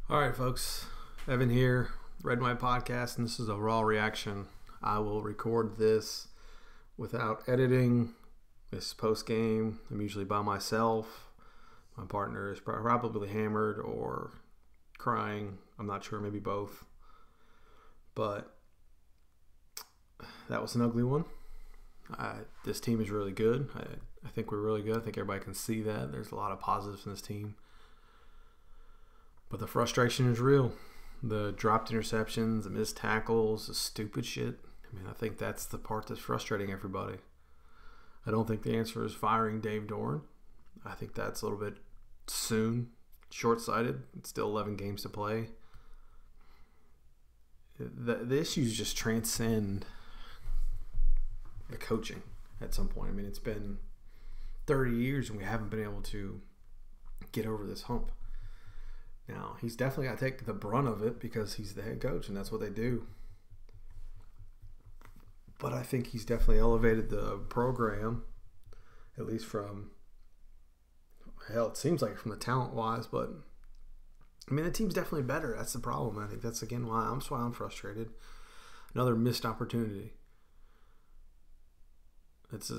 All right, folks. Evan here, Red and White Podcast, and this is a raw reaction. I will record this without editing. This post game. I'm usually by myself. My partner is probably hammered or crying. I'm not sure, maybe both. But that was an ugly one. This team is really good. I think we're really good. I think everybody can see that. There's a lot of positives in this team. But the frustration is real. The dropped interceptions, the missed tackles, the stupid shit. I think that's the part that's frustrating everybody. I don't think the answer is firing Dave Doeren. I think that's a little bit soon, short-sighted. It's still 11 games to play. The issues just transcend the coaching at some point. It's been 30 years and we haven't been able to get over this hump. Now, he's definitely got to take the brunt of it because he's the head coach and that's what they do. But I think he's definitely elevated the program, at least from, hell, it seems like from the talent-wise. But, the team's definitely better. That's the problem. I think that's, again, why I'm frustrated. Another missed opportunity. It's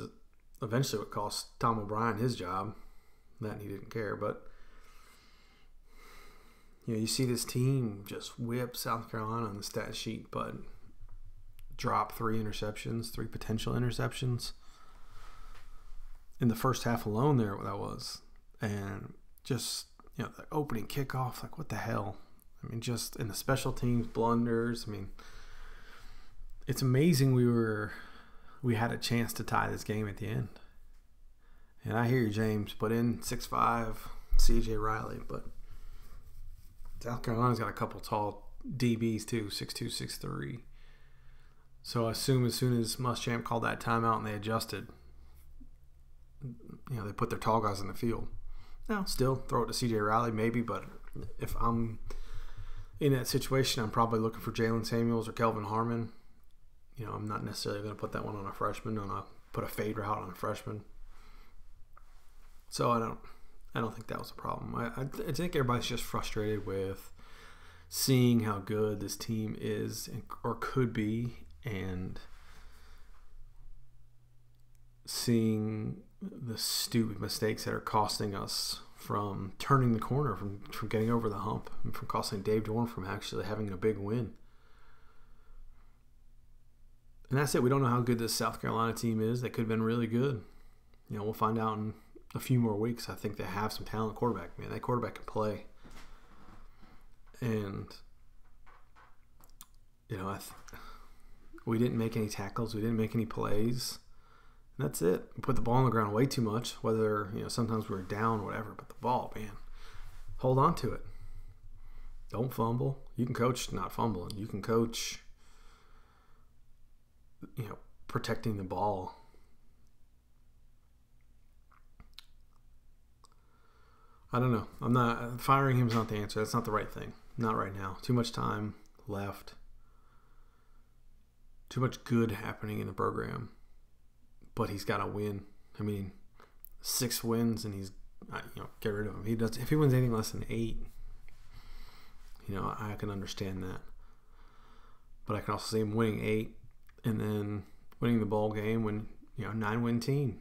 eventually what cost Tom O'Brien his job. That he didn't care, but you see this team just whip South Carolina on the stat sheet, but drop three potential interceptions in the first half alone there, that was. And just, the opening kickoff, like what the hell? Just in the special teams, blunders. It's amazing we had a chance to tie this game at the end. And I hear you, James, put in 6'5", C.J. Riley, but South Carolina's got a couple tall DBs too, 6'2", 6'3". So I assume as soon as Muschamp called that timeout and they adjusted, they put their tall guys in the field. Now, still throw it to C.J. Riley maybe, but if I'm in that situation, I'm probably looking for Jalen Samuels or Kelvin Harmon. I'm not necessarily going to put that one on a freshman, put a fade route on a freshman. So I don't think that was a problem. I think everybody's just frustrated with seeing how good this team is or could be, and seeing the stupid mistakes that are costing us from turning the corner, from getting over the hump, and from costing Dave Doeren from actually having a big win. And that's it. We don't know how good this South Carolina team is. They could have been really good. We'll find out in a few more weeks. I think they have some talent quarterback. That quarterback can play. And, we didn't make any tackles. We didn't make any plays. And that's it. We put the ball on the ground way too much. Whether, sometimes we were down or whatever. But the ball, man, hold on to it. Don't fumble. You can coach not fumbling. You can coach, protecting the ball. I don't know. I'm not firing him's not the answer. That's not the right thing. Not right now. Too much time left. Too much good happening in the program. But he's got to win. 6 wins and he's, get rid of him. If he wins anything less than 8, I can understand that. But I can also see him winning 8 and then winning the ball game when, 9-win team.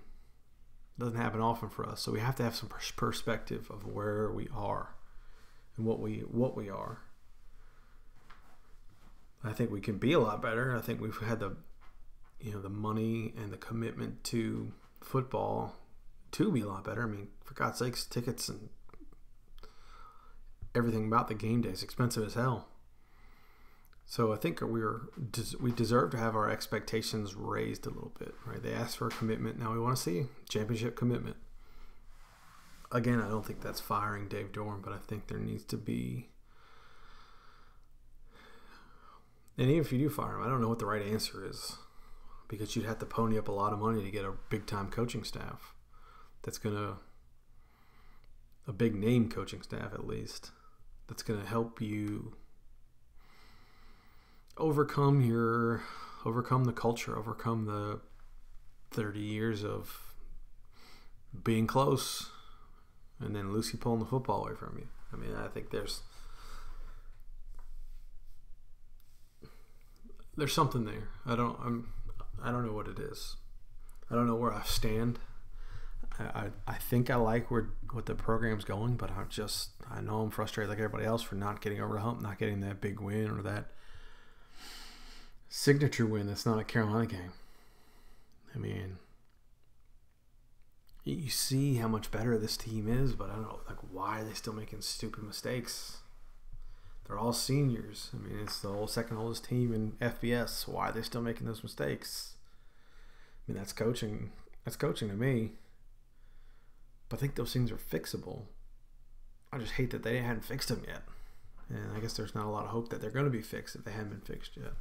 Doesn't happen often for us, so we have to have some perspective of where we are and what we are. I think we can be a lot better. I think we've had the money and the commitment to football to be a lot better. For God's sakes, tickets and everything about the game day is expensive as hell. So I think we deserve to have our expectations raised a little bit, right? They asked for a commitment. Now we want to see championship commitment. Again, I don't think that's firing Dave Doeren, but I think there needs to be. And even if you do fire him, I don't know what the right answer is, because you'd have to pony up a lot of money to get a big-time coaching staff. A big name coaching staff at least, that's going to help you overcome the culture, overcome the 30 years of being close and then Lucy pulling the football away from you. I think there's there's something there. I don't know what it is. I don't know where I stand. I think I like what the program's going, but I know I'm frustrated like everybody else for not getting over the hump, not getting that big win or that signature win that's not a Carolina game. I mean, you see how much better this team is, but I don't know, like, why are they still making stupid mistakes? They're all seniors. I mean, it's the second oldest team in FBS. Why are they still making those mistakes? I mean, that's coaching. That's coaching to me. But I think those things are fixable. I just hate that they hadn't fixed them yet. And I guess there's not a lot of hope that they're going to be fixed if they haven't been fixed yet.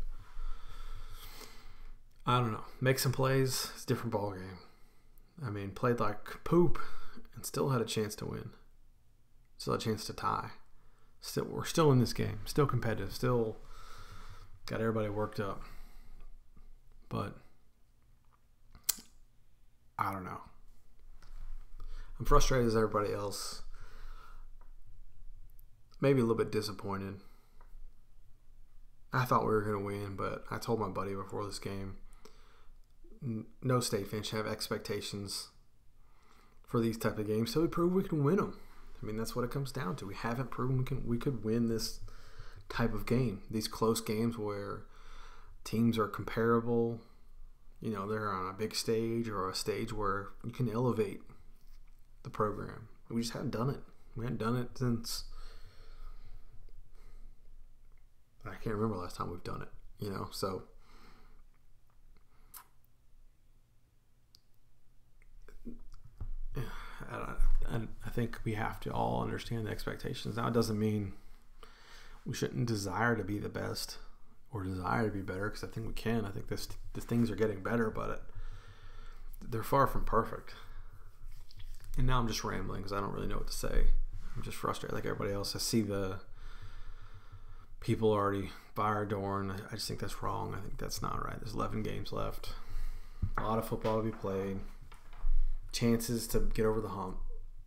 I don't know. Make some plays. It's a different ball game. I mean, played like poop and still had a chance to win. Still had a chance to tie. We're still in this game. Still competitive. Still got everybody worked up. But I don't know. I'm frustrated as everybody else. Maybe a little bit disappointed. I thought we were going to win, but I told my buddy before this game, no state fan should have expectations for these type of games, so we prove we can win them. I mean, that's what it comes down to. We haven't proven we could win this type of game. These close games where teams are comparable, they're on a big stage or a stage where you can elevate the program. We just haven't done it. We haven't done it since, I can't remember the last time we've done it, so I think we have to all understand the expectations. Now, it doesn't mean we shouldn't desire to be the best or desire to be better, because I think we can. I think the things are getting better, but they're far from perfect. And now I'm just rambling because I don't really know what to say. I'm just frustrated like everybody else. I see the people already by our door, and I just think that's wrong. I think that's not right. There's 11 games left. A lot of football to be played. Chances to get over the hump.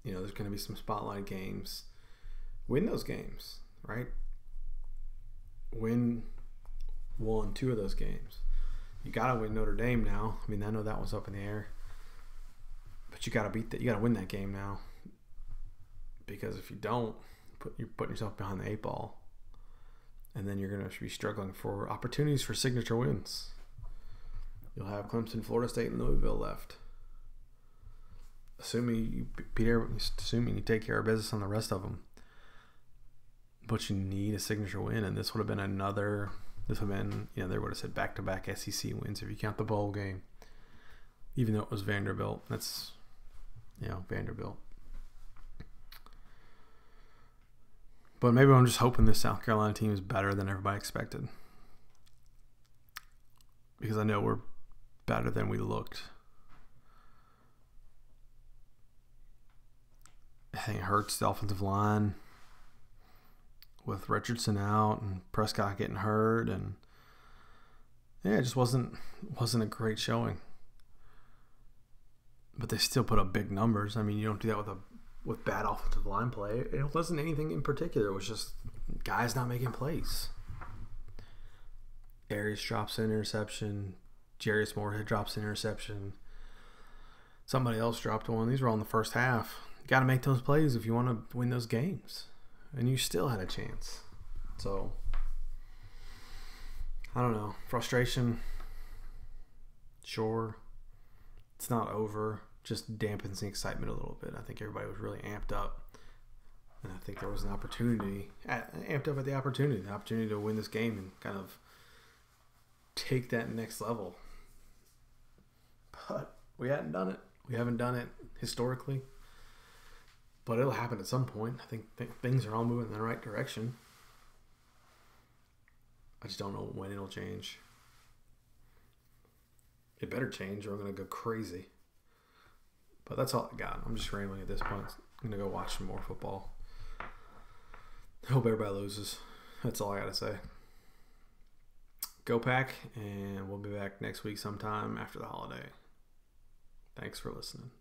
There's going to be some spotlight games. Win those games, right? Win 1-2 of those games. You got to win Notre Dame now. I mean, I know that was up in the air. But you got to beat that. You got to win that game now. Because if you don't, you're putting yourself behind the 8 ball. And then you're going to be struggling for opportunities for signature wins. You'll have Clemson, Florida State, and Louisville left. Assuming you take care of business on the rest of them. But you need a signature win, and this would have been they would have said back-to-back SEC wins if you count the bowl game. Even though it was Vanderbilt. That's, Vanderbilt. But maybe I'm just hoping this South Carolina team is better than everybody expected. Because I know we're better than we looked. I think it hurts the offensive line with Richardson out and Prescott getting hurt, and it just wasn't a great showing. But they still put up big numbers. I mean, you don't do that with bad offensive line play. It wasn't anything in particular. It was just guys not making plays. Arias drops an interception. Jarius Moorhead drops an interception. Somebody else dropped one. These were all in the first half. You got to make those plays if you want to win those games. And you still had a chance. So, I don't know. Frustration. Sure. It's not over. Just dampens the excitement a little bit. I think everybody was really amped up. And I think there was an opportunity. Amped up at the opportunity to win this game and kind of take that next level. But we hadn't done it. We haven't done it historically. But it'll happen at some point. I think things are all moving in the right direction. I just don't know when it'll change. It better change or I'm going to go crazy. But that's all I got. I'm just rambling at this point. I'm going to go watch some more football. I hope everybody loses. That's all I got to say. Go Pack, and we'll be back next week sometime after the holiday. Thanks for listening.